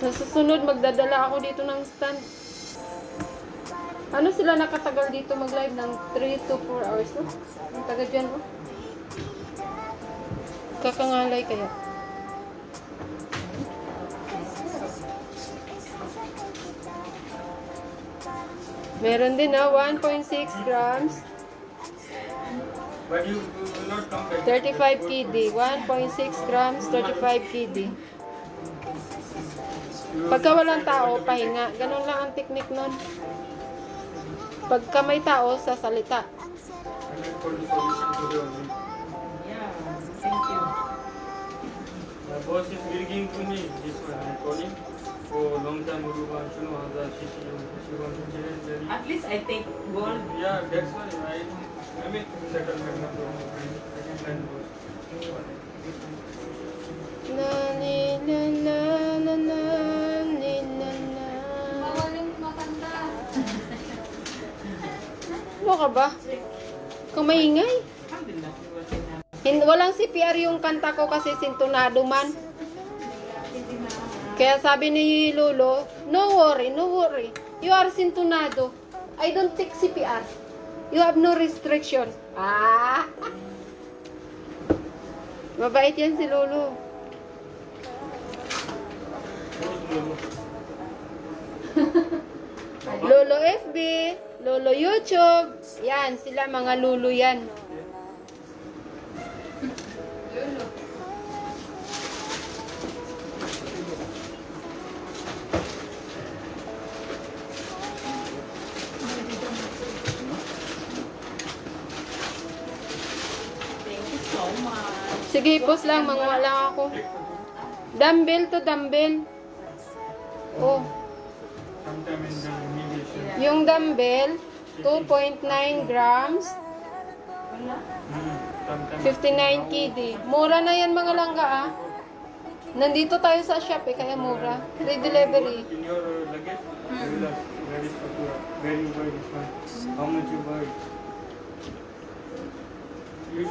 Sa susunod, magdadala ako dito ng stand. Ano sila nakatagal dito mag-live ng 3 to 4 hours, no? Ang taga dyan, no? Kakangalay kaya. Meron din na 1.6 grams. But you will not come back. 35 kd. 1.6 grams, 35 kd. Pagka walang tao, pahinga. Ganun lang ang technique nun. Pagka may tao, sasalita. I will call the solution to the only. Yeah, thank you. The boss is bringing to me this one. I call him. For long time, Guru Vanshuno, the she wants to change very. At least I take gold. Yeah, that's why I mean settlement na to. I can plan boss. Na ni na na na na ni na na. Bawal yung makanta. Ano ka ba? Kung maingay. Alhamdulillah. Walang CPR yung kanta ko kasi sintonado man. Kaya sabi ni Lolo, no worry, no worry. You are sintonado. I don't take CPR. You have no restriction. Ah! Mabait yan si Lolo. Lolo FB, Lolo YouTube. Yan, sila mga lulu yan. Lolo. Thank you so much. Sige, post lang, manguha lang ako. Dumbbell to dumbbell. Oh, Sometime in the mediation. yung dumbbell, 2.9 grams, Wala. Sometime. 59 kd. Mura na yan mga langga ah. Nandito tayo sa shop eh, kaya mura. Free delivery. In your luggage, you will ask where is Fakura? Where you buy this one? How much you buy? You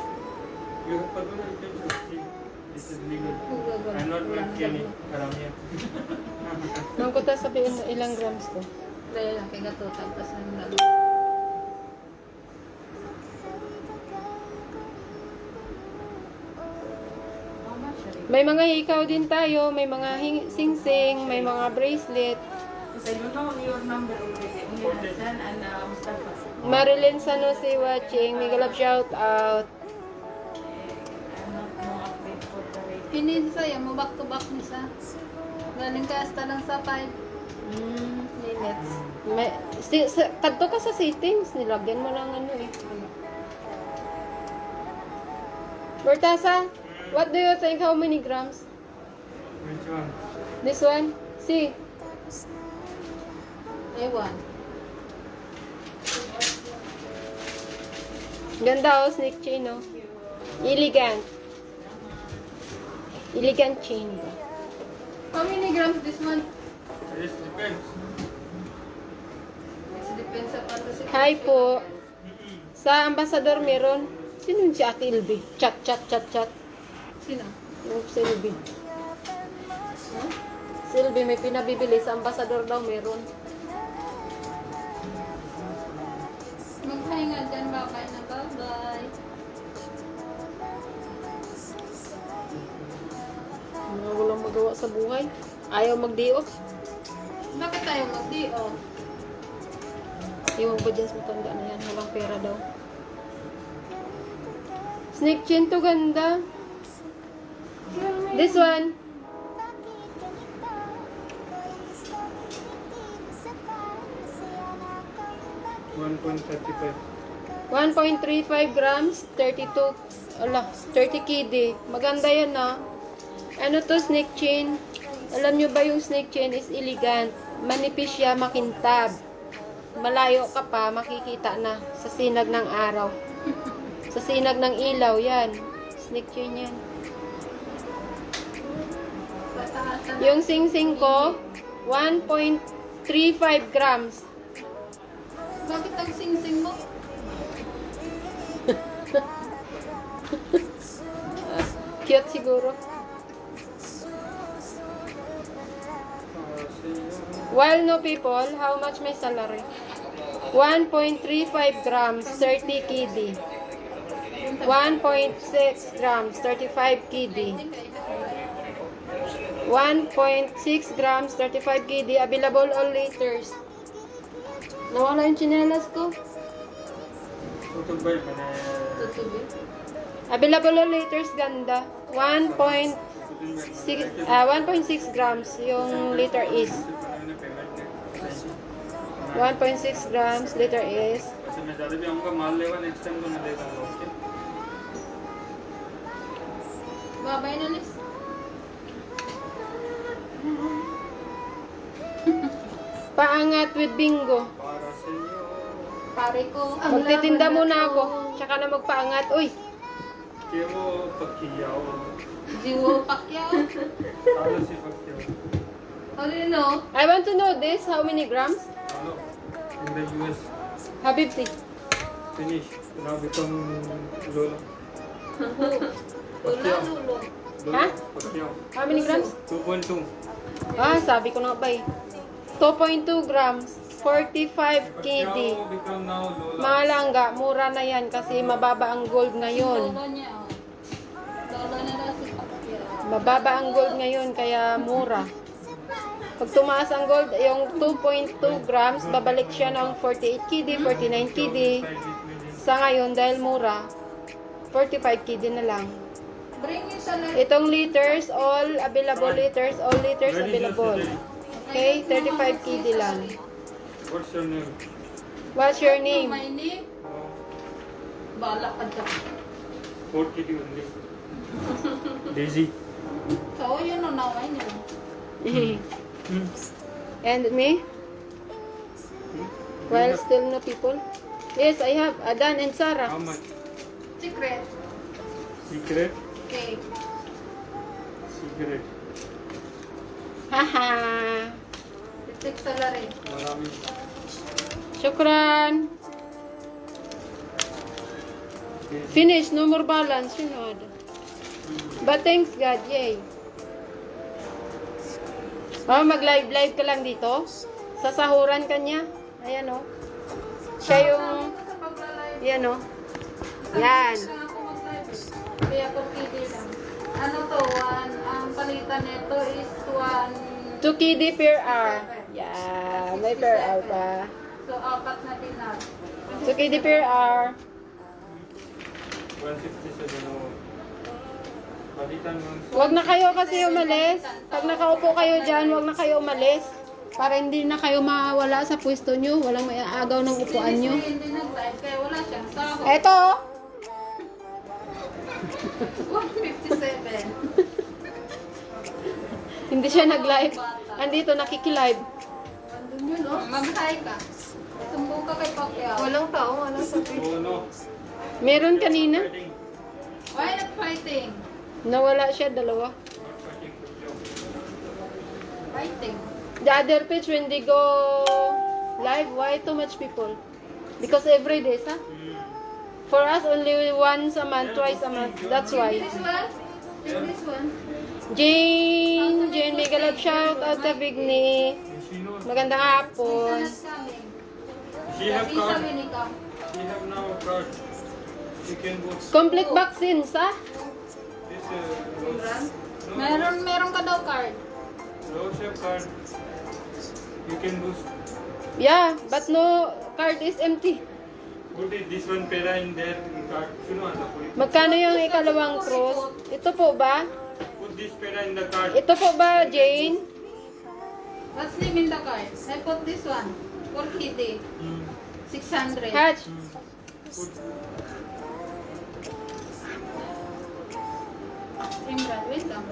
have Fakura, you can just see. This is legal. I'm not making any haram here. Nang ko tayo sabihin mo ilang grams to. Dahil lang kay gato. Tapos ang lalo. How much are they? May mga hikaw din tayo, may mga sing-sing, may mga bracelet. Because I don't know your number already. Only Hassan and Mustafa. Marilyn Sanusi watching, mega love shout out. I'm not no update for the rate. Pinin sa'yo, mo back to back mo sa. Galing ka hasta lang sa 5 minutes. Kadto ka sa settings, nilagyan mo lang ano eh. Bertasa, what do you think? How many grams? Which one? This one? See? Ewan. Ganda oh, snake chain oh. Elegant. Elegant chain. How many grams this one? This depends. It depends sa fantasy. Hi po. Sa Ambassador meron. Sino yun si Ate Ilby? Chat. Sino? Yung Silby. Silby may pinabibili. Sa Ambassador daw meron. Magpahinga dyan, bye na bye-bye. Mga walang magawa sa buhay. Ayaw mag-day off. Bakit tayo mag-D.O.? Iwan ba dyan sa matanda na yan? Walang pera daw. Snake chin to ganda. This one. $1.35. 1.35 grams, 32, 30 kd. Maganda yan na. Ano to, snake chain? Alam nyo ba yung snake chain is elegant? Manipis siya, makintab. Malayo ka pa, makikita na sa sinag ng araw. Sa sinag ng ilaw, yan. Snake chain yan. Pataasan. Yung sing-sing ko, 1.35 grams. Bakit ang sing-sing mo? Cute siguro. While no people, how much my salary? 1.35 grams, 30 KD. 1.6 grams, 35 KD. 1.6 grams, 35 KD. Available all liters. Nawala yung chinelas ko. Tutubay ka na. Tutubi. Available all liters, ganda. 1.6 grams yung liter is. 1.6 grams liter is. अच्छा मैं ज़्यादा भी आऊँगा माल लेगा next time तो मैं देता हूँ okay Babay na, Liz. Paangat with bingo. para sa iyo Pare ko. Magtitinda muna ako. Tsaka na magpaangat. Uy, कि वो पक्किया हो Jiwo Pacquiao. सालों से पक्किया हो How do you know? I want to know this. How many grams? सालों in the US Habibti. finish now become Lola Wala, lulo. Ha? Pacquiao How many grams? 2.2 Ah, sabi ko na ba eh. 2.2 grams. 45 KD. Pacquiao become now Lola Mga langga, mura na yan kasi mababa ang gold ngayon. Lolo niya, oh. Lolo niya daw si Pacquiao. Mababa ang gold ngayon kaya mura. Pag tumaas ang gold, yung 2.2 grams, babalik siya ng 48 KD, 49 KD. Sa ngayon, dahil mura, 45 KD na lang. Bring yung salad. Itong liters, all available liters, all liters available. Okay, 35 KD lang. what's your name What's your name? My name? Bala ka dyan. 4 KD only Daisy So, yun o, naway niyo. And me? Well, still no people? Yes, I have Adan and how Sarah. much Secret. secret Okay. secret Haha. Titik salary. marami Shukran. Finish, no more balance, you know. But thanks God, yay. Oh, mag-live ka lang dito. Sasahuran ka niya. Ayan oh. Siya yung, Sa paglalay. yan oh. Yan. Kaya ako mag-live. Kaya ako pili lang. Ano to, ang palitan nito is 2 KD per hour. Yeah, may per hour pa. So, apat na dinar. 2 KD per hour. 167 oh palitan mo Huwag na kayo kasi umalis. Pag nakaupo kayo dyan, huwag na kayo umalis. Para hindi na kayo mawala sa pwesto nyo. Walang may aagaw ng upuan nyo. Hindi nag-live kaya wala siyang sahod. Eto oh. 157. Hindi siya nag-live. Andito, nakikilive. Andun yun, oh. Mag-hi ka. Sumbong ka kay Pacquiao. Walang tao, walang sabi. oh no Meron kanina. fighting Why not fighting? Nawala siya, dalawa. fighting Fighting. The other page, when they go live, why too much people? Because every day, sa? For us, only once a month, twice a month. That's why. This one? This one? Jane, big love shout out to Bigni. she knows Magandang hapon. Not coming. she have Visa card when he come. she have now card you can boost Complete vaccine, sa? this no, Meron ka daw card. Rose have card you can boost Yeah, but no card is empty. put it this one pera in there in card suno ata put it Magkano yung ikalawang cross? Ito po ba? put this pera in the card Ito po ba, Jane? What's name in the card? I put this one. For Kitty. 600. Hatch. put Imran, wait lang.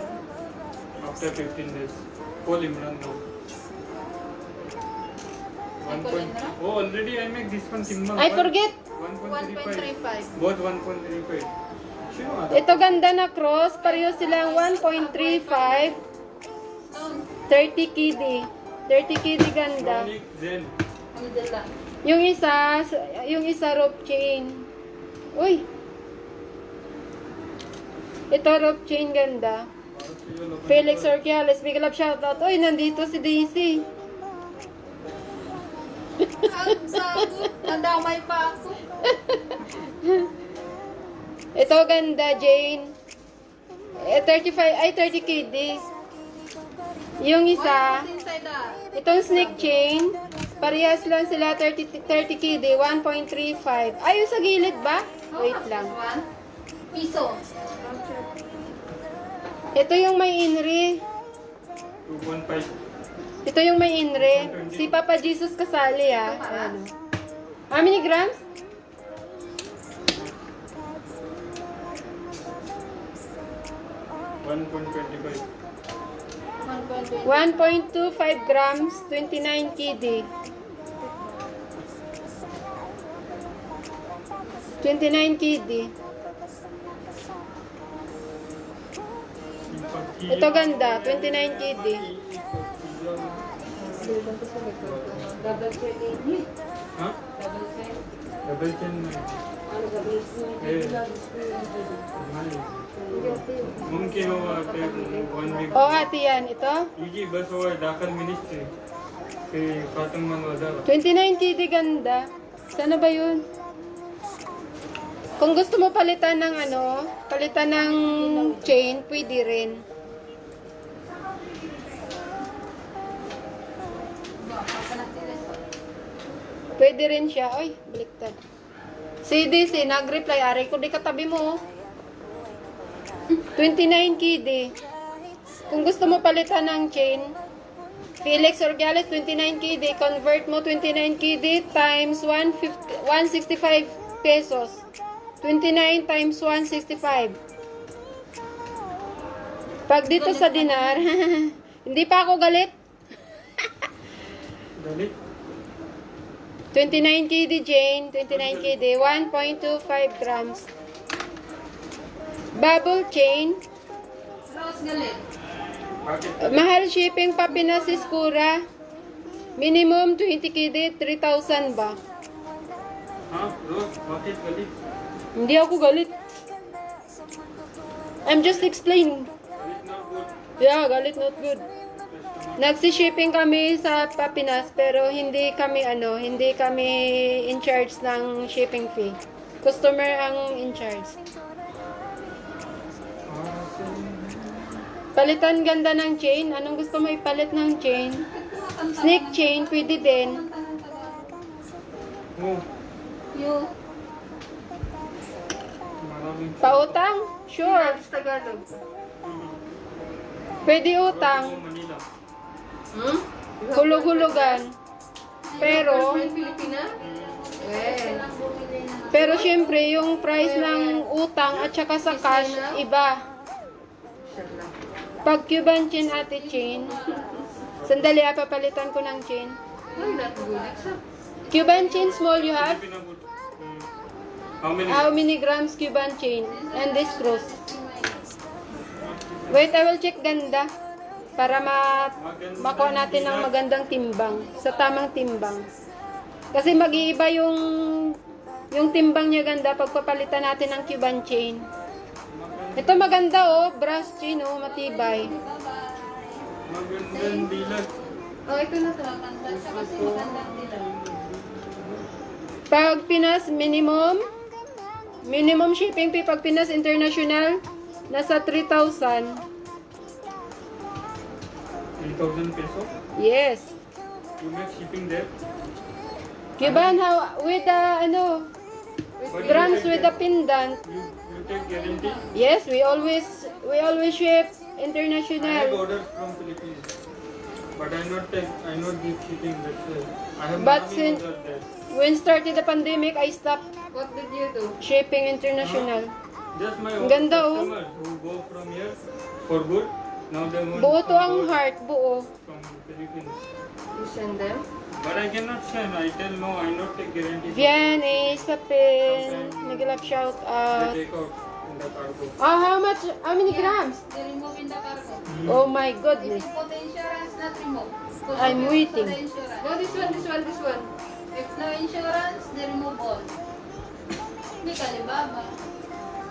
after 15 days call Imran now I call Imran? oh already I make this one Timma I forget. 1.35 both 1.35 suno ata Ito ganda na cross. Pareho silang 1.35. Stone. 30 KD. 30 KD ganda. Sonic Zen Middle lang. Yung isa rope chain. Uy. Ito rope chain ganda. Felix Orquiales, big love shoutout. Uy, nandito si Daisy. Ang sago. Nadamay pa ako. Ito ganda, Jane. 30 KD. Yung isa, What's inside that? itong snake chain, parehas lang sila 30 KD, 1.35. Ay, yung sa gilid ba? Wait lang. One. Piso. Ito yung may inri. 2.5. Ito yung may inri. Si Papa Jesus kasali ah. Ayan. How many grams? 1.25. 1.25 grams, 29 KD. 29 KD. Ito ganda, 29 KD. Ha? Double chain na. Eh. Mungkin हुआ कि 1 week. O ate yan, ito. Easy बस हुआ दाखल मिनिस्ट्री कि खत्म मन वजह 29 KD ganda. Sana ba yun? Kung gusto mo palitan ng ano, palitan ng chain, pwede rin. Pwede rin siya. Ay, baliktad. Si DC, nag-reply. Aray ko, di katabi mo. 29 KD. Kung gusto mo palitan ng chain, Felix Orgales, 29 KD. Convert mo 29 KD times 165 pesos. 29 times 165. Pag dito sa dinar, hindi pa ako galit. दलित 29 KD Jane, 29 KD, 1.25 grams. Bubble chain, Rose galit. पाकिट mahal shipping pa Pinas Iskura. Minimum 20 KD, 3,000 ba? हाँ रोज पाकिट दलित Hindi ako galit. I'm just explaining. दलित ना good Yeah, galit not good. Nagsi-shipping kami sa Papinas pero hindi kami in charge ng shipping fee. Customer ang in charge. Palitan ganda ng chain. Anong gusto mo ipalit ng chain? Snake chain, pwede din. वो You. maraming Pautang? Sure. Tagalog. Pwede utang. Manila Hmm? Hulog-hulugan. Pero, pero syempre, yung price ng utang at saka sa cash, iba. Pag Cuban chain, ate chain, sandali, papalitan ko ng chain. Cuban chain small you have? Pinabot. How many? How many grams Cuban chain? And this cross. Wait, I will check ganda. Para makuha natin ng magandang timbang. Sa tamang timbang. Kasi mag-iiba yung timbang niya ganda pag papalitan natin ng Cuban chain. Ito maganda oh, brass chain oh, matibay. Magandang dilag. Oh, ito na to. Maganda siya kasi magandang nila. Pag Pinas minimum shipping fee pag Pinas International nasa 3,000. 3,000 peso. Yes. You make shipping there. Cuban how with the grams with the pendant. You take guarantee. Yes, we always ship I have international. orders from Philippines, but I not give shipping. That's why I have But many since- orders there. When started the pandemic, I stopped What did you do? shipping international. Just my Ang own ganda, oh. customers who go from here for good. Now they want Buo to to ang go heart, buo. from Philippines. You send them? But I cannot send. I tell no. I not take guarantee. Vian, Sapin, Miguelap shout out. They take out in the cargo. How much? How many grams? They remove in the cargo. Oh my If goodness. you put the insurance, not remove. Put I'm the waiting. insurance. Oh, this one. If no insurance, they remove all. Hindi ka, di ba?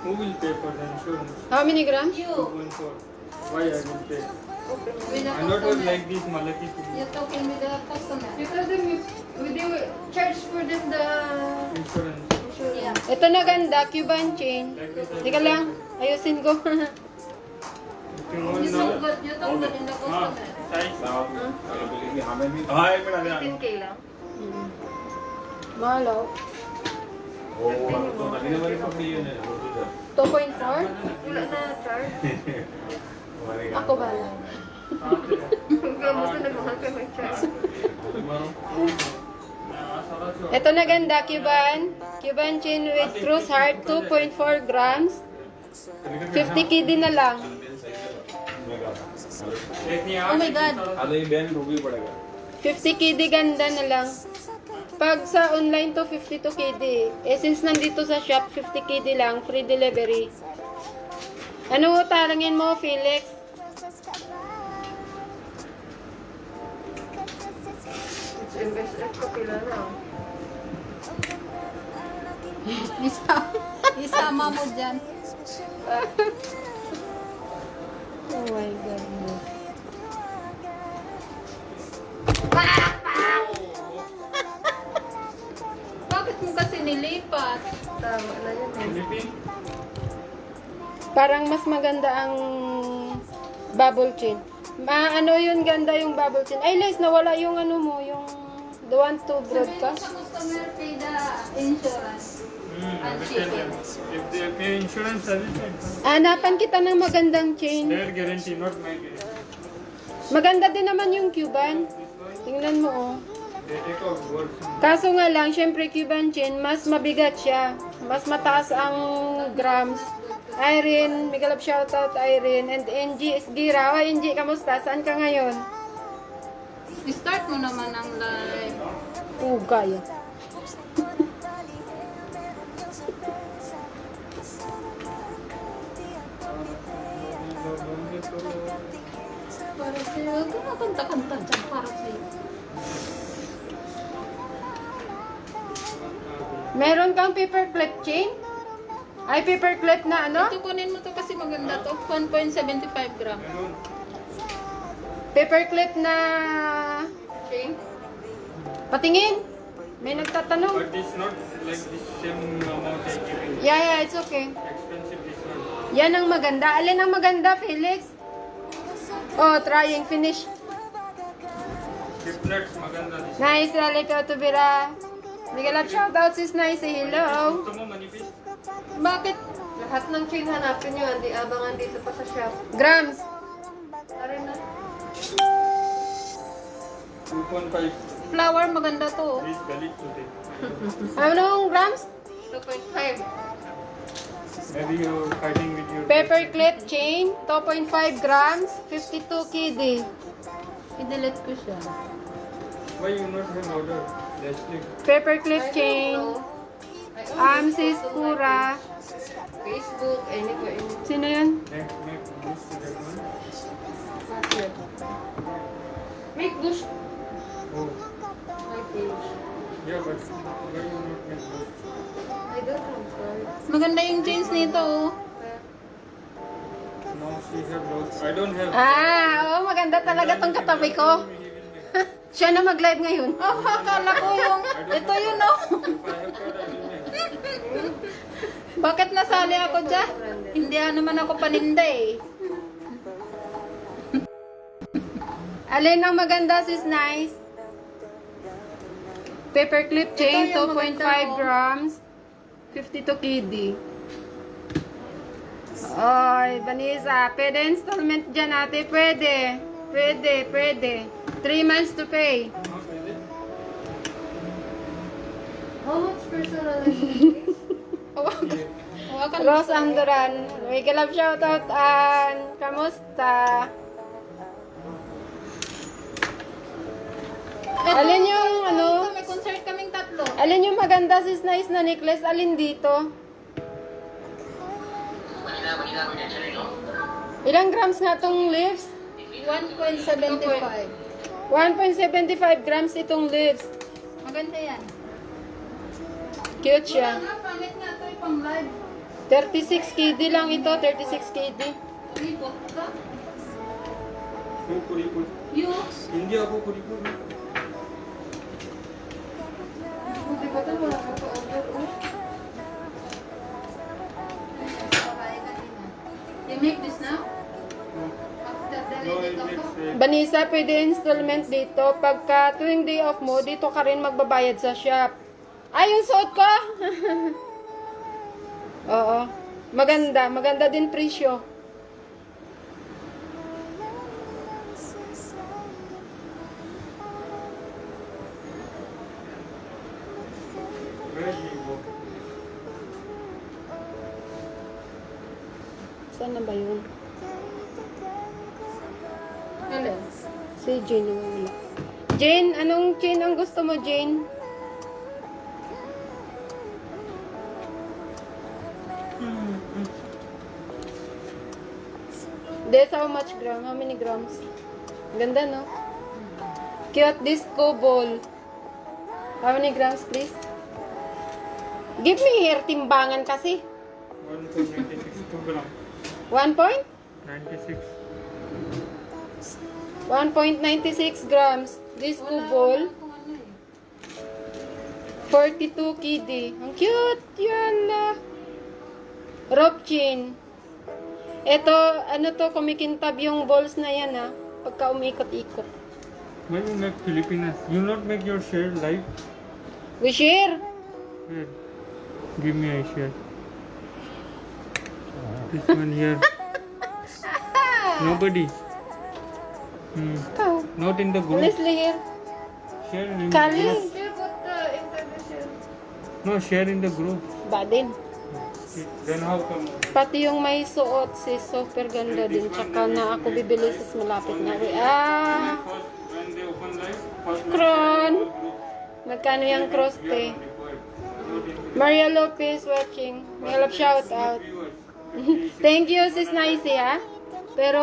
Who will pay for the insurance? How many grams? You. 2.4. Why I will pay? With the I'm not customer. like this Malaki. You're talking with the customer. You tell them they will charge for them the Insurance. Yeah. Ito na ganda, Cuban chain. Teka lang, ayusin ko. If you want You now, talk good. You talk good in the हाँ, customer. size. हमें भी हाँ एक minute 15K lang. Malaw. वो तो नदी ने वाली पकड़ी है ना वो तो 2.4? Wala na charge. हमारे Ako ba lang? Kaya mo ito nagmahal ka mag-charge. Ito na ganda, Cuban. Cuban chain with cruise heart, 2.4 grams. 50K din na lang. Oh my God. आधा ही बैन रुपये पड़ेगा 50 KD ganda na lang. Pag sa online to 52 KD. Eh since nandito sa shop 50 KD lang, free delivery. Ano tarangin mo, Felix? Isama mo dyan. Oh my goodness. Bakit mo kasi nilipat? Tama na yun eh. Philippine? Parang mas maganda ang bubble chain. Ano yun ganda yung bubble chain. Ay, Les, nawala yung ano mo, yung the one to broadcast. Sa customer pay the insurance. I will tell them. If they pay insurance, I will pay. Hanapan kita ng magandang chain. Their guarantee, not my guarantee. Maganda din naman yung Cuban. Tingnan mo, oh. They take out words. Kaso nga lang, syempre Cuban chain, mas mabigat siya. Mas mataas ang grams. Irene, big love shoutout Irene. And NG Isgira. Oh, NG, kamusta? Saan ka ngayon? Start mo naman ang live. Ugay. Para sa'yo. Huwag ka makanta-kanta dyan para sa'yo. Meron kang paperclip chain? Ay, paperclip na ano? Ito kunin mo to kasi maganda to. 1.75 gram. Paperclip na chain? Patingin. May nagtatanong. But it's not like this same amount I give you. Yeah, it's okay. Expensive this one. Yan ang maganda. Alin ang maganda, Felix? Oh, trying. Finish. Triplets, maganda this. Nice, Alika Tubira. Bigyan lang shoutout sis Nice. Hello. Gusto mo manipis? Bakit? Lahat ng chain hanapin nyo, hindi abangan dito pa sa shop. Grams. Arin na. 2.5. Flower maganda to. This galit today. Anong grams? 2.5. Maybe you're fighting with your Paperclip chain, 2.5 grams, 52 KD. I-delete ko siya. Why you not have order? Leslie. Paperclip chain, sis Kura. Facebook, any ko, any. Sino yun? Next, make this that one. Make bush Oh, my page. yeah, but why you not make this? I don't have cards. Maganda yung jeans nito oh. Now she have lost. I don't have. Oo, maganda talaga tong katabi ko. Siya na mag-live ngayon. Oh, akala ko yung, ito yun oh. If I have card, I will make. Bakit nasali ako dyan? Hindi naman ako paninda eh. Alin ang maganda sis Nice? Paperclip chain, Ito yung 2.5 maganda, oh. grams, 52 KD. Oy, Vanessa, pwede installment dyan ate? Pwede. Pwede. 3 months to pay. How much personalization? Hawakan mo. Rose Andoran, may galap shoutout Ann. Kamusta? Alin yung ano? Ito, may concert kaming tatlo. Alin yung maganda sis Nice na necklace? Alin dito? Ilang grams nga tong leaves? 1.75. 1.75 grams itong leaves. Maganda yan. Cute siya. Nga, pangit nga ito pang live. 36 KD lang ito, 36 KD. Ribot ka. kuriput. You? Hindi ako kuriput. Buti pa ito, wala ka pa order. Oh. You make this now? After the No, lady it come makes home? Vanessa, pwede installment dito. Pagka tuwing day off mo, dito ka rin magbabayad sa shop. Ay, yung suot ko! Oo. Maganda. Maganda din presyo. Where do you go? Saan na ba yun? Alin? Si Jane yung wala. Jane, anong chain ang gusto mo, Jane? That's how much gram? How many grams? Ganda, no? Cute disco ball. How many grams, please? Give me here timbangan kasi. 1.96 gram. 1 point? 96. 1.96 grams. Disco ball. Kung ano eh. 42 kd. Ang cute! Yala! Rope chain. Ito, ano to, kumikintab yung balls na yan, ha? Pagka umikot-ikot. Why you make Filipinas? You not make your share live? We share! Here. Give me a share. This one here. Nobody. Ikaw. Not in the group. Leslie here. Share in the Kali. group. Here, but international. No, share in the group. Ba din. Then how come? Pati yung may suot, sis, super ganda din. Tsaka na ako bibili sis malapit na rin. Ah! First, when they open live, first Kron! Magkano yung cross te? Maria Lopez watching. May love shout out. Thank you, sis Naisi, ha? Pero,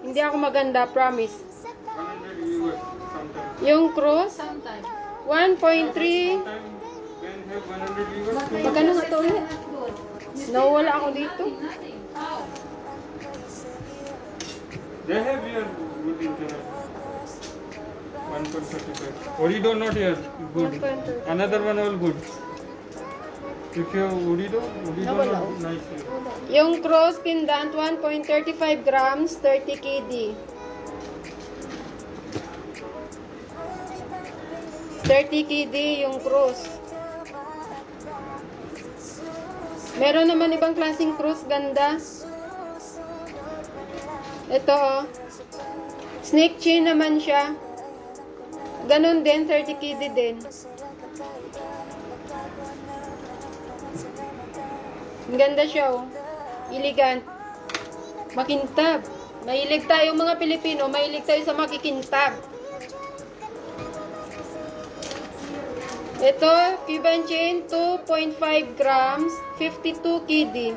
hindi ako maganda, promise. 100 viewers sometimes. Yung cross, Sometime. 1.3. Sometimes when have 100 viewers. Magkano nga to ulit? Not good. Nawala ako dito. Nothing. How? They have here good internet. 1.35. Orido not here good. 1.35. Another one all good. If you have Orido Nawala not ako. nice here. Yung cross pendant, 1.35 grams, 30 kd. 30 kd yung cross. Meron naman ibang klaseng cross, ganda. Ito, oh. Snake chain naman siya. Ganon din, 30 kd din. Ang ganda siya, oh. Elegant. Makintab. Mahilig tayo mga Pilipino, mahilig tayo sa makikintab. Ito, Cuban chain, 2.5 grams, 52 kd.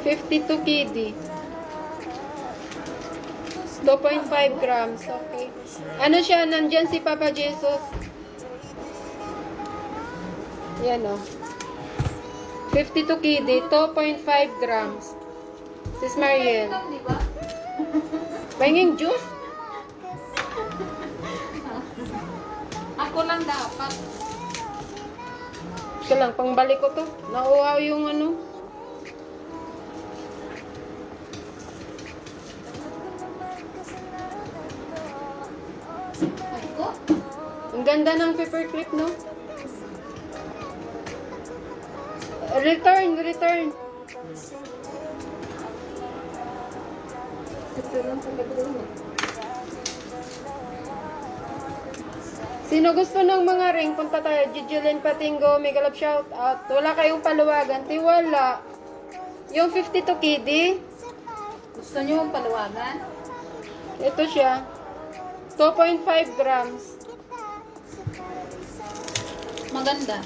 52 kd. 2.5 grams, okay. Ano siya, nandyan si Papa Jesus. Yan, oh. 52 kd, 2.5 grams. Sis Mariel. Ikaw, di ba? Pahinging juice? Ako lang dapat. Ika lang, pangbalik ko to. Nauhaw yung ano. Ako? Ang ganda ng paperclip, no? Return. Ito lang sa gagawin eh. Sino gusto ng mga ring? Punta tayo. Jijilin Patingo, Mega Love shout out. Wala kayong paluwagan. Tiwala. Yung 52 kd. Gusto niyo mong paluwagan? Ito siya. 2.5 grams. Maganda.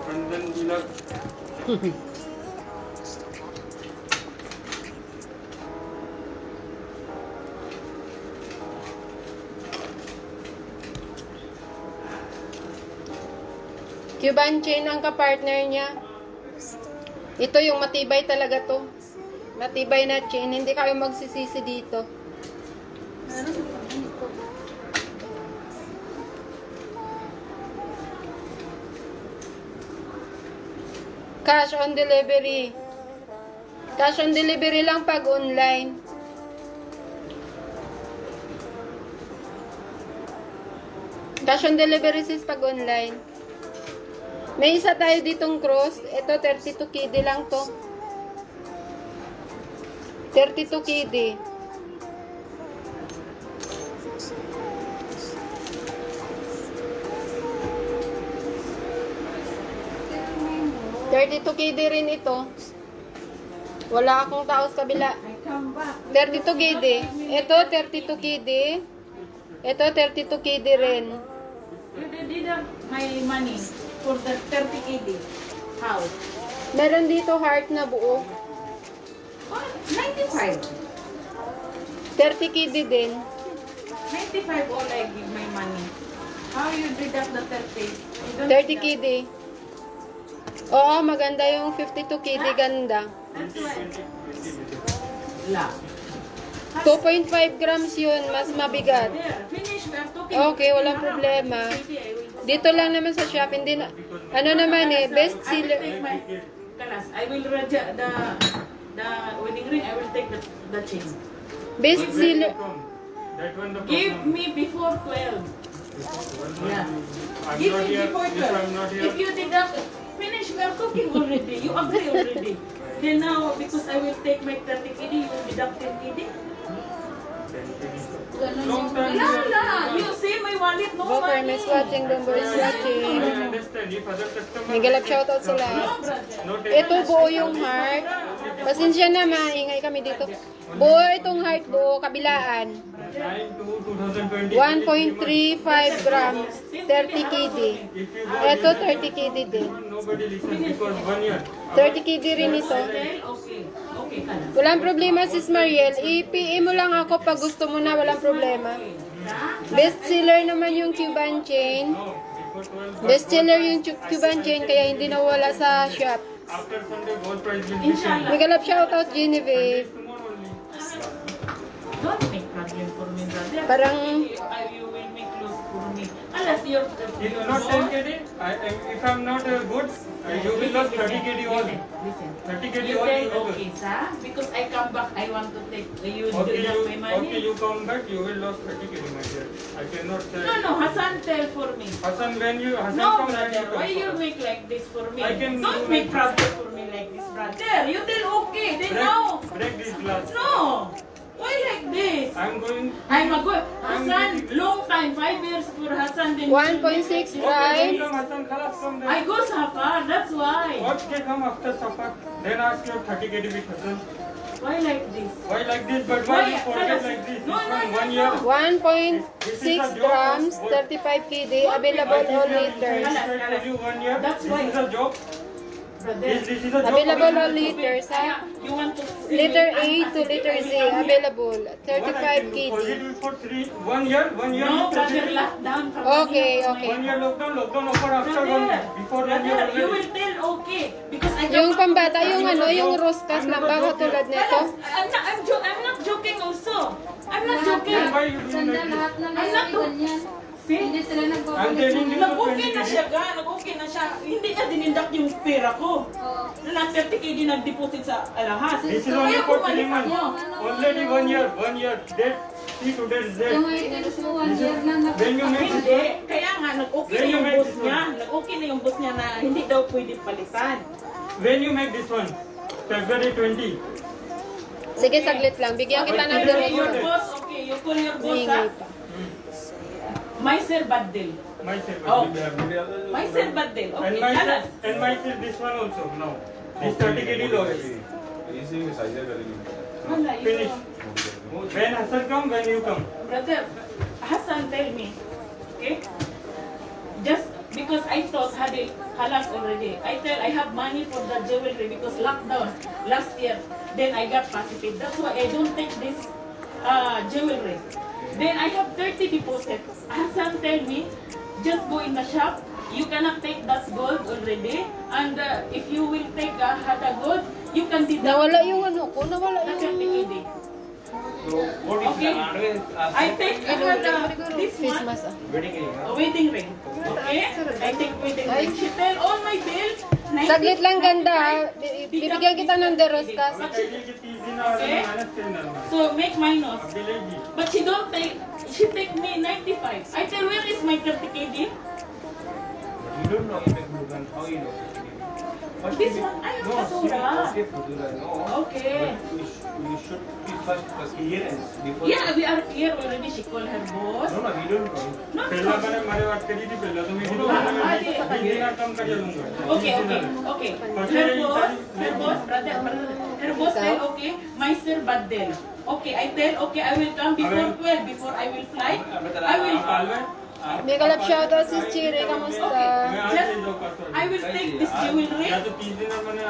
Pandan Dilag. Cuban chain ang kapartner niya. Ito yung matibay talaga to. Matibay na chain. Hindi kayo magsisisi dito. Meron sa dito. Cash on delivery. Cash on delivery lang pag online. Cash on delivery sis pag online. May isa tayo ditong cross. Ito 32 KD lang to. 32 KD. $32 KD rin ito. Wala akong tao sa kabila. I come back. 32 KD. Ito 32 KD. Ito 32 KD rin. You deduct my money for the 30 KD. How? Meron dito heart na buo. Oh, 95. 30 KD din. 95 all I give my money. How you deduct the 30? You don't 30 deduct. KD. Oo, maganda yung 52 KD. Ganda. That's why. La. 2.5 grams yun. Mas mabigat. There, finish. We are talking. Okay, walang problema. Dito lang naman sa shop. Hindi na, ano naman eh, best I will seller. take my kalas. I will reject the wedding ring. I will take the chain. Best But where seller. you come? That one the Give problem. me before 12. Yeah. I'm Give not me here. before If 12. I'm not here. If you deduct, finish. We are talking already. You agree already. Then now, because I will take my 30 KD, you will deduct 10 KD. Long time. La. You see my wallet, no Boker, money. miss watching, Bomber is watching. I understand. If other customer. Nagalap shoutout sila. No, brother. No Ito buo yung heart. Pasensya na, maingay kami dito. Buo itong heart, buo, kabilaan. 9 to 2020. 1.35 grams, 30 KD. If you go Ito 30 KD din. nobody listens because 1 year. 30 KD rin ito. Okay. Okay, kalas. Walang problema, sis Mariel. I-PM mo lang ako pag gusto mo na, walang problema. Best seller naman yung Cuban chain. No, before 12. Best seller yung Cuban chain, kaya hindi nawala sa shop. After Sunday, gold price will be changed. Inshallah. Nagalap shoutout, Genevieve. Tomorrow only. Don't make problem for me, brother. Parang- You will make loss for me. Unless you're... If not 10 KD, if I'm not good, you will lose 30 KD all. Listen. 30 KD You all. tell together. okay, sir. Because I come back, I want to take... You Okay, deduct my money. okay, you come back, you will lose 30 KD, my dear. I cannot say. No, Hassan tell for me. Hassan, when you Hassan No, come, then brother. you Why you come. make like this for me? I can Don't do make like problem for me like this, brother. You tell okay. Then now... Break this glass. No. Why like this? I'm going. I'm a good Hassan, long time, 5 years for Hassan. Then 1.6 Okay, right? come Hassan, khalas, come I then. go Safar, that's why. Okay, come after supper. Then ask your 30 KD with Hassan. Why like this? Why like this? But why you forget like this? No, It's no, from no, 1 year. 1.6 grams, 35 KD, available all liters. Tell you 1 year. That's This why- is a joke. Brother, This is a joke. Available all liters, ha? you want to see Liter me? A to liter Z, available. 35 KD. Positive for 1 year. 1 year. No, you brother, positive. lockdown. from Okay, one year to okay. 1 year lockdown offer after 1 Brother, year. Before 1 year brother, you already. will tell okay. Because I Yung come pambata, yung ano, yung rostas na ba katulad nito? I'm not joking also. I'm not Then joking. why you doing Sanda like this? lahat na I'm lang not ay ganyan. See? Hindi sila I'm nagpapalit telling ng... you. Nag-okay na siya ga, nag-okay na siya. Hindi niya dinindak yung pera ko. Oo. Na 30 KD nag-deposit sa alahas. This is only for 3 months. mo. Already 1 year. 1 year. Date. See today's Yung date. items mo, 1 year na When you make this Hindi. one. Kaya nga, nag-okay When na you yung make boss this niya. one. Nag-okay na yung boss niya na hindi daw pwede palitan. When you make this one. February 20. Sige, saglit lang. Bigyan kita ng Okay, your direction. boss, okay. You call your boss, Ingay ha? pa. My sir, bad deal. My sir. Oh. My sir, bad deal. And Okay, my sir. alas. And my sir. This one also. Now. This 30 KD loss. Wala, you Finish. know. When Hassan come. When you come. Brother, Hassan tell me, okay? Just because I thought Hadil halas already. I tell I have money for the jewelry because lockdown last year. Then I got positive. That's why I don't take this jewelry. Then I have 30 deposit. Hassan tell me, just go in the shop, you cannot take that gold already. And if you will take Hada gold, you can deduct Nawala yung ano ko, nawala the yung 30 KD. So, what is Okay. the hardware? I take this face one, mask. Wedding ring, a huh? wedding ring. Okay? I take wedding ring. She tell all my bill. 90, Saglit lang ganda ha. 95, Bibigyan kita ng deroskas. But she- कहिए कि 30 दिन और Okay. Minus 10 डालना So make minus. अब मिलेगी But she don't take, she take me 95. I tell, where is my 30 KD? You don't know you make Murugan. How you know? First This you- one, I am no, Fatura. okay, Fatura, no. Okay. But you should be first clearance before. Yeah, we are here already. She call her boss. No, no, we don't know. No, पहला no. मैंने मारे बात करी थी पहला तो मैं किसी दिन कम कर लूंगा Okay, okay, okay. Her boss, brother, her boss tell, okay, my sir Badel. Okay, I tell, okay, I will come before 12, before I will fly. I will May kalap shoutout si Chiri, kamusta? I will take this jewelry. या तो 30 दिन मैंने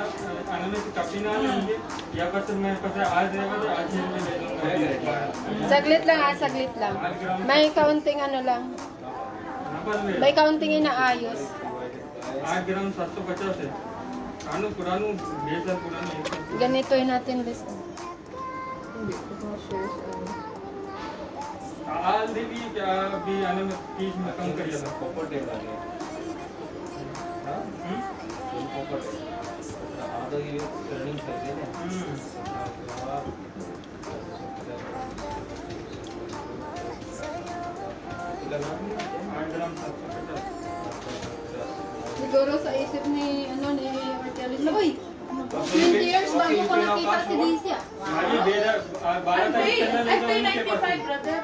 आने में से कभी ना लेंगे या बस मैं बस आज रहेगा तो आज ही में ले लूंगा Saglit lang ha, saglit lang. May kaunting ano lang. May kaunting inaayos. 8 ग्राम 750 है कानू पुरानू बेसन पुरानू Ganito'y natin list. आज भी क्या भी आने में 30 में कम करिए ना Proper day lage. Huh? Proper day. How do you running करते हैं? आठ ग्राम 750 Siguro sa isip ni, ano, ni Marcelis. Uy! 20 years bago ko nakita si Lizia. गाड़ी बेरा 12 तारीख I चलना pay लेगा उनके 95, पास brother.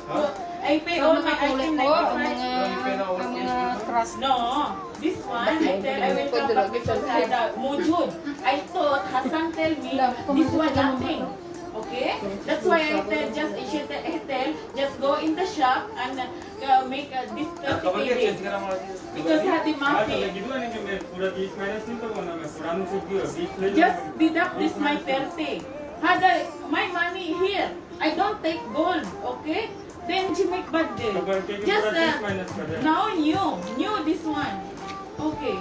Huh? I pay all my item ko, ang 95. mga crush. No, this one I tell I will come back because I had a mujud. I thought Hassan tell me this one nothing. Okay, that's why I tell I tell just go in the shop and make this 30 KD because had the हाँ तो mafi. मैं कितना नहीं कि मैं पूरा 30 माइनस नहीं तो ना मैं पुरानू से क्यों 20 ले Just deduct this my 30. Had my money here. I don't take gold. Okay. Then she make bad deal. तो करके कि Just पूरा 30 माइनस कर दे now new this one. Okay.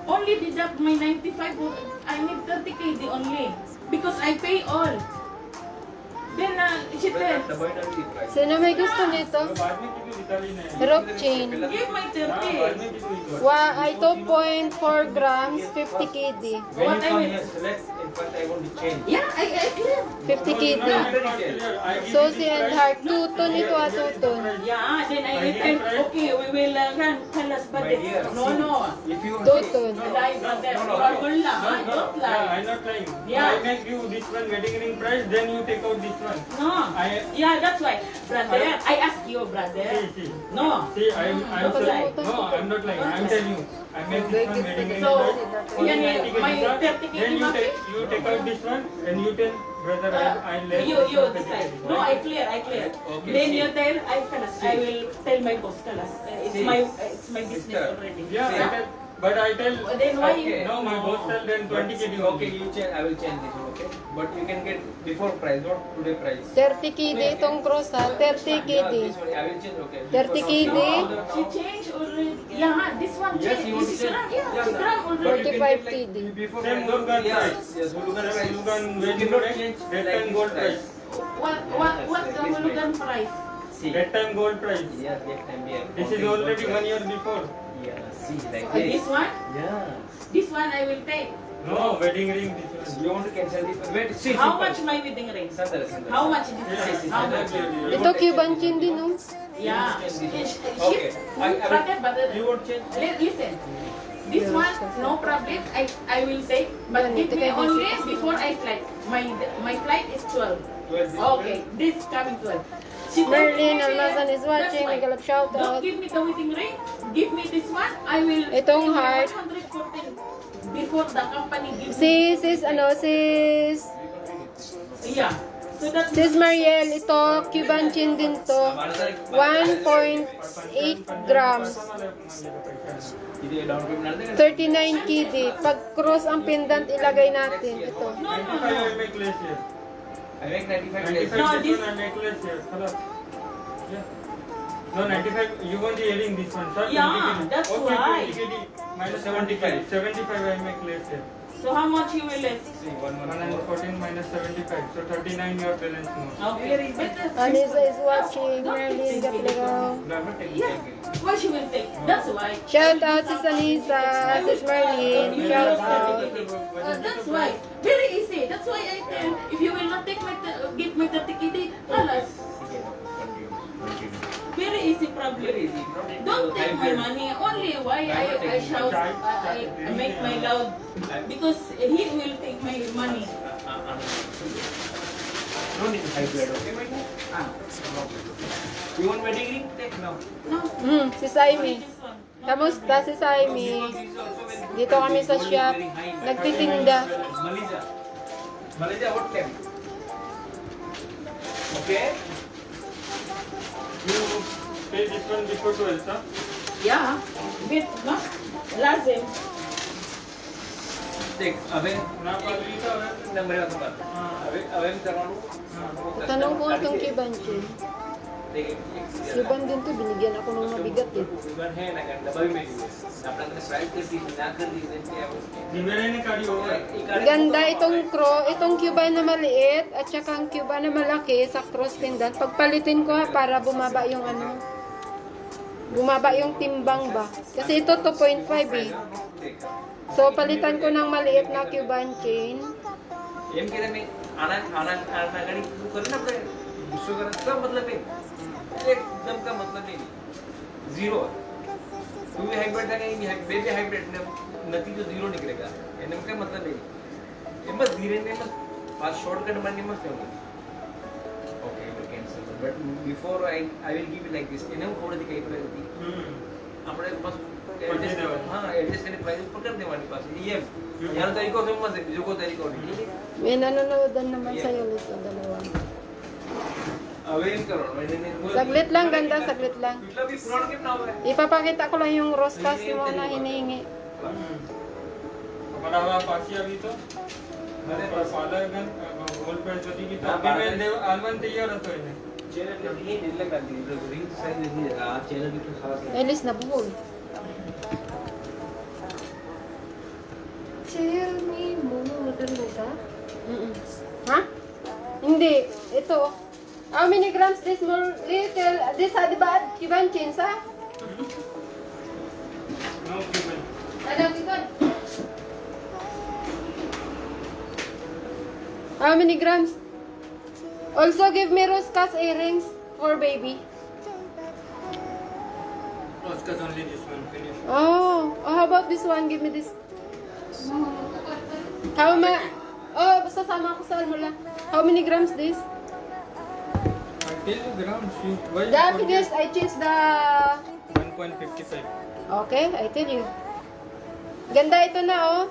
Only deduct my 95. I need 30 KD only because I pay all. Then she tell, Sino may gusto nito? तो बाद में कितनी निकाली नहीं Rope chain. give my हाँ, बाद 30. में कितनी Ay 2.4 grams, 50 KD. When What you I come will- here, select. In fact, I want to change. Yeah, I clear. 50 KD. Susi and heart, tuton ito ah, tuton. Yeah, then I will tell, okay, we will tell us My budget. dear, No. if you Tuton. Lie, brother. You are gula, huh? Don't lie. I'm not lying. Yeah. I make you this one wedding ring price, then you take out this one. No. I- Yeah, that's why. Brother, I ask you, brother. See. No. See, I'm Don't lie. no, I'm not lying. I'm telling you. I make this one wedding ring So, price. Only yan, 90 my kg. 30 kg Then mafi. you take out this one and you tell brother I left. You decide. No, I clear. Okay, Then see. you tell, I will tell my boss, kalas. It's my business Sister. already. Yeah, I tell, but I tell. Then why Okay. you? No, my boss tell then 20 kg. Okay, you change. I will change this one. Okay, but you can get before price, not today price. 30 KD itong cross ha, 30 Yeah, KD. this one I will change. Okay. 30 KD. She changed already. Yeah, this one Yes, changed. you want to This change. one, yeah, Yeah, she done but already. you can 45 get like KD. before Same price. Gulgan Yes, price. yes, Gulgan price. Gulgan You wedding cannot ring, change that like time this gold price. price. What the Hulugan price? See. That time gold price. Yeah, that time yeah. This is already 1 year before. Yeah, see like This this. one? Yeah. This one I will take. No, wedding ring this one. You want to cancel this? Wait, see. How much my wedding ring? Sandal, sandal. How much is Yeah, this? How much? Ito Cuban chin din no? Yeah. Okay. Brother, You want change? listen. This one, no problem. I will take, but give me only before I fly. My flight is 12. 12. Okay, this coming 12. She told Merlin me, Almazan is watching, may kalap don't shoutout. give me the wedding ring. Give me this one. I will. Itong give you heart. 114 before the company gives. Sis Yeah. So that. Sis Mariel, ito Cuban chin din to. 1.8 grams. ఇది down payment అంటే 39 KD. Pag cross ang pendant ilagay natin ito. No. 95 I make less here. I make 95 days. 95 No, this this- one I make less here. Khalas. Yeah. No, 95. You won't be hearing this one, sir. Yeah, 20 kg. that's okay, why. 20 kg minus 75. 75 I make less here. So how much you will less? See, 114. 114 minus 75. So 39 your balance more. Okay. Better. Anissa is watching. Merlin Gaplero. No, I'm not taking Yeah. care. Why she will take? That's why. Shout out sis Anissa, sis Merlin. Shout out. That's why. Very easy. That's why I tell, if you will not take my, give my 30 kg, alas. Very easy problem. Very easy. Not into Don't take my hybrid. money. Only why I shout, I make my loud. Because he will take my money. No need hybrid, okay, my dear? You want wedding ring? Take now. No. Si Saimi. This one. No Kamusta si Saimi? Dito kami sa shop. Nagtitinda. Malaysia. Malaysia, what time? Okay? You pay this one before 12, sir? Yeah. With, no? Lazim. देख अबे ना पर लीता है. नंबर का बात अबे अबे हम करवाऊं Tanong ko itong Kibanchi. देख Kiban din to, binigyan ako ng mabigat eh. Even है ना कर डबल में अपना ने प्राइस कर दी ना कर दी देन क्या Dimere ne kari over. Ganda itong itong Cuban na maliit at saka ang Cuban na malaki sa cross pendant. Pagpalitin ko ha para bumaba yung ano. Bumaba yung timbang ba? Kasi ito 2.5 eh. So palitan ko ng maliit na Cuban chain. एम के में आना आना आना गाड़ी करना पड़े गुस्सा करना का मतलब है एकदम का मतलब नहीं जीरो तू भी हाइब्रिड है नहीं बेबी हाइब्रिड नती तो जीरो निकलेगा एनम का मतलब नहीं ये बस धीरे ने बस फास्ट शॉर्टकट बनने मत होगा okay will cancel but before I will give like this annum थोड़ी दिखाई पड़ेगी આપણે બસ હા એડજસ્ટ કરીને પ્રાઇસ ઉપર કરી દેવાની પાછી એમ યાર તરીકો ફેમસ છે બીજો કોઈ તરીકો નહીં May nanonood naman sa'yo, Lisa, dalawa. હવે એમ કરવાનું એને Saglit lang, ganda, saglit lang. કેટલા બી પુરાણો કેમ ના હોય Ipapakita ko lang yung rostas mo na hinihingi. हमारा हुआ पासिया भी तो. અરે पर फादर गन गोल्ड पे चली की तो हाँ, अभी मैं father- देव आलमन तैयार હતો એને. चैनल नहीं दिल्ली का रिंग साइज नहीं है चैनल की तो खास है Elis na buhol. Tell me more than that. Ha? Hindi. Ito. How many grams this more little? This had bad Cuban chains, ha? नो किबन. Ano, Cuban? How many grams? Also give me Roscas earrings for baby. Oscar only this one finish. Oh, how about this one? Give me this. How much? Oh, basta sama ko sa almula. How many grams this? I tell you grams. You why? The figures, I changed the... 1.55. Okay, I tell you. Ganda ito na, oh.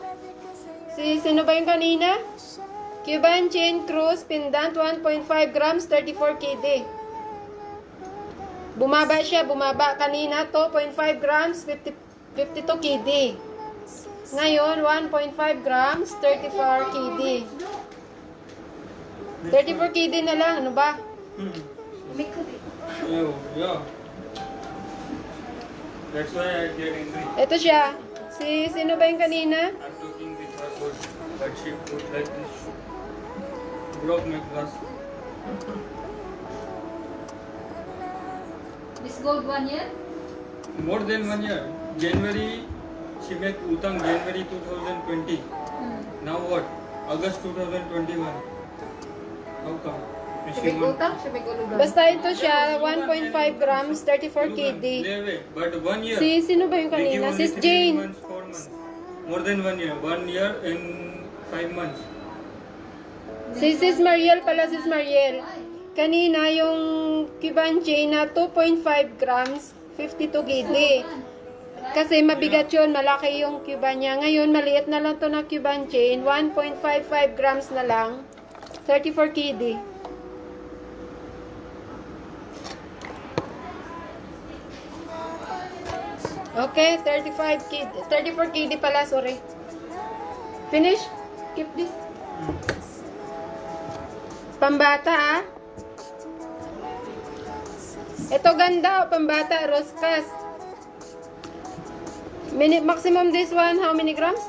Sino ba yung kanina? Cuban chain cruise pendant 1.5 grams 34 kd. Bumaba siya, bumaba. Kanina 2.5 grams 52 kd. Ngayon 1.5 grams 34 kd. 34 kd na lang, ano ba? Yeah. That's why I get angry. Ito siya. Sino ba yung kanina? I'm talking with her good, but she put like this. Broke my glass. This gold 1 year? More than 1 year. January, she make utang January 2020. Now what? August 2021. How come? And she Siya may want- utang, siya may gulugan. Basta ito siya, 1.5 grams, 34 kd. Lewe, but 1 year. Sino ba yung They give kanina? only Sis 3 Jane. months, 4 months. More than 1 year. 1 year and 5 months. Si Sis Mariel pala, Sis Mariel. Kanina yung Cuban chain na 2.5 grams, 52 kd. Kasi mabigat yun, malaki yung Cuban niya. Ngayon, maliit na lang to na Cuban chain, 1.55 grams na lang, 34 kd. Okay, 35 kd, 34 kd pala, sorry. Finish? Keep this. Pambata, ah. Ito ganda, pambata, Roscas. Maximum this one, how many grams?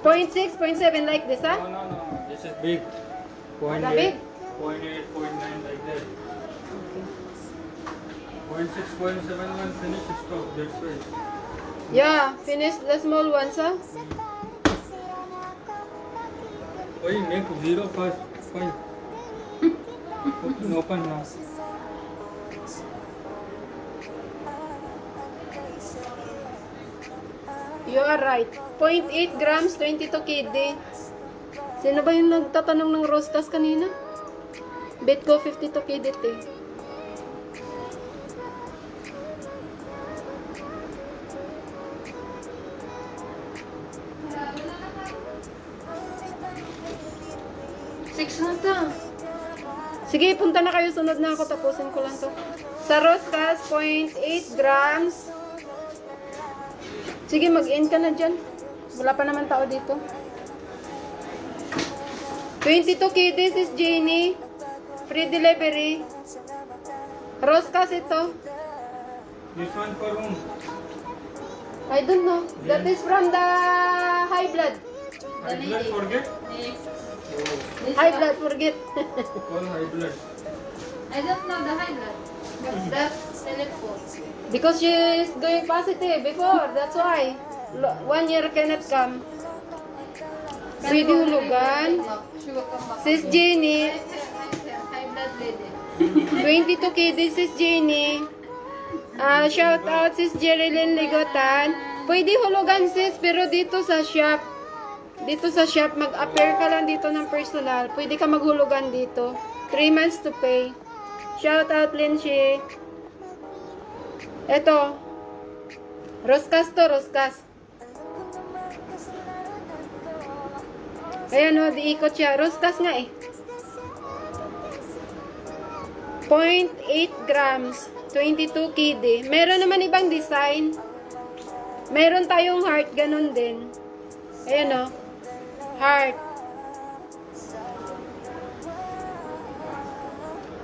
0.6, 0.7 like this, No, huh? no, no, no. This is big. Point That big? 0.8, 0.9 like that. 0.6, 0.7 finish stop. That's why. Yeah, finish the small ones, huh? Why make zero first? Fine. Open now. You are right. 0.8 grams, 22 kd. Sino ba yung nagtatanong ng Rostas kanina? Bet ko 52 kd eh. Six na to. Sige, punta na kayo. Sunod na ako. Tapusin ko lang to. Sa Rostas, 0.8 grams. Sige, mag-end ka na dyan. Wala pa naman tao dito. 22 kd, sis Jenny. Free delivery. Rostas ito. This one for whom? I don't know. That is from the high blood. High blood forget? High blood, forget. All high blood. I don't know the high blood. But that's telephone. Because she is doing positive before. That's why. 1 year cannot come. Pwede hulugan. She will come back. Sis Jenny. High blood lady. 22 kd, sis Jenny. Shout out sis Jerilyn Ligotan. Pwede hulugan sis, pero dito sa shop. Dito sa shop, mag-appear ka lang dito ng personal. Pwede ka maghulugan dito. 3 months to pay. Shout out Lindsay. Eto. Roscas to, Roscas. Ayan o, diikot siya. Roscas nga eh. 0.8 grams. 22 kd. Meron naman ibang design. Meron tayong heart, ganun din. Ayan o. Heart.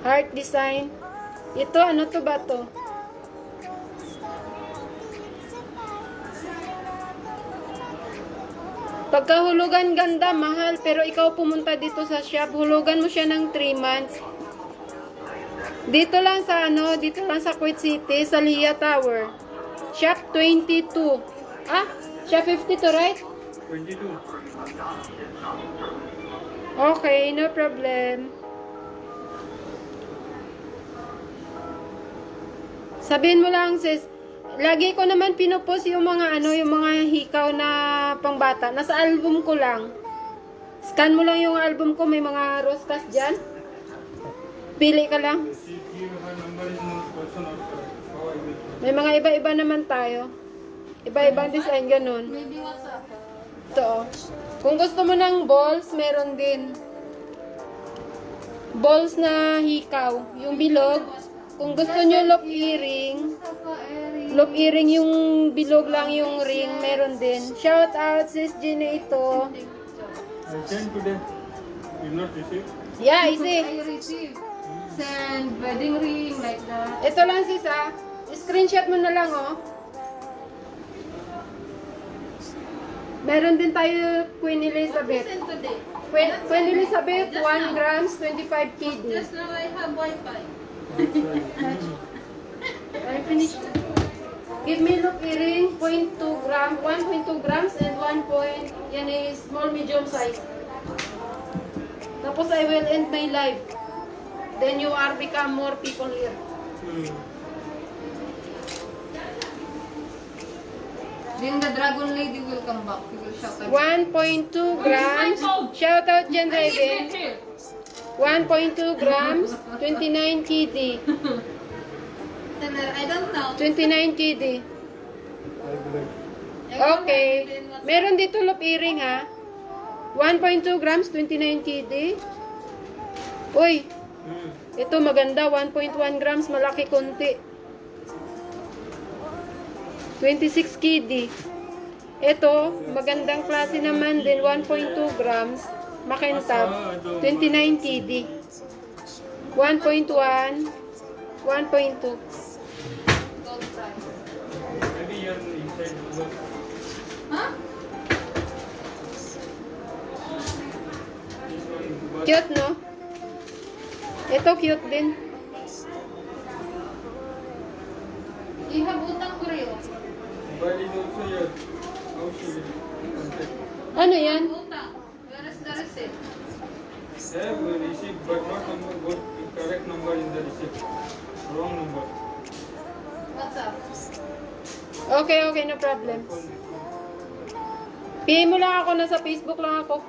Heart design. Ito, ano to ba to? Pagkahulugan ganda, mahal. Pero ikaw pumunta dito sa shop, hulugan mo siya ng 3 months. Dito lang sa dito lang sa Kuwait City, sa Lia Tower. Shop 22. Ah, shop 52, right? 22. Okay, no problem. Sabihin mo lang, sis, lagi ko naman pinupost yung mga yung mga hikaw na pangbata. Nasa album ko lang. Scan mo lang yung album ko, may mga rostas dyan. Pili ka lang. She give her number is not person or how I will. May mga iba-iba naman tayo. Iba-ibang design, ganun. Maybe WhatsApp. Ito, oh. Kung gusto mo ng balls, meron din. Balls na hikaw. Yung bilog. Kung gusto nyo loop earring yung bilog lang yung ring, meron din. Shout out sis Gina ito. I sent today. You not receive? Yeah, easy. I receive. Send wedding ring like that. Ito lang sis screenshot mo na lang oh. Meron din tayo Queen Elizabeth. Send today. Queen Elizabeth, 1 grams, 25 kd. Just now I have Wi-Fi. I finished. Give me look earring, 0.2 gram, 1.2 grams and 1 yan is small medium size. Tapos I will end my life. Then you are become more people here. Then the dragon lady will come back. He will shout again. 1.2 grams. Shout out Jen Raven. 1.2 grams, 29 kd. I don't know. 29 kd. Okay. Meron dito loop earring ha. 1.2 grams, 29 kd. Uy, ito maganda. 1.1 grams, malaki konti. 26 kd. Ito, magandang klase naman din. 1.2 grams. Makintab. 29 kd. 1.1. 1.2. Gold price. Maybe here inside Google. Huh? This one Google. Cute, no? Ito cute din. Ihab utang ko rin. Mobile is also here. How she will contact? Ano yan? Utang. Where is the receipt? Have receipt but not number. What correct number in the receipt? Wrong number. What's up? Okay, okay, no problem. PM mo lang ako, nasa Facebook lang ako.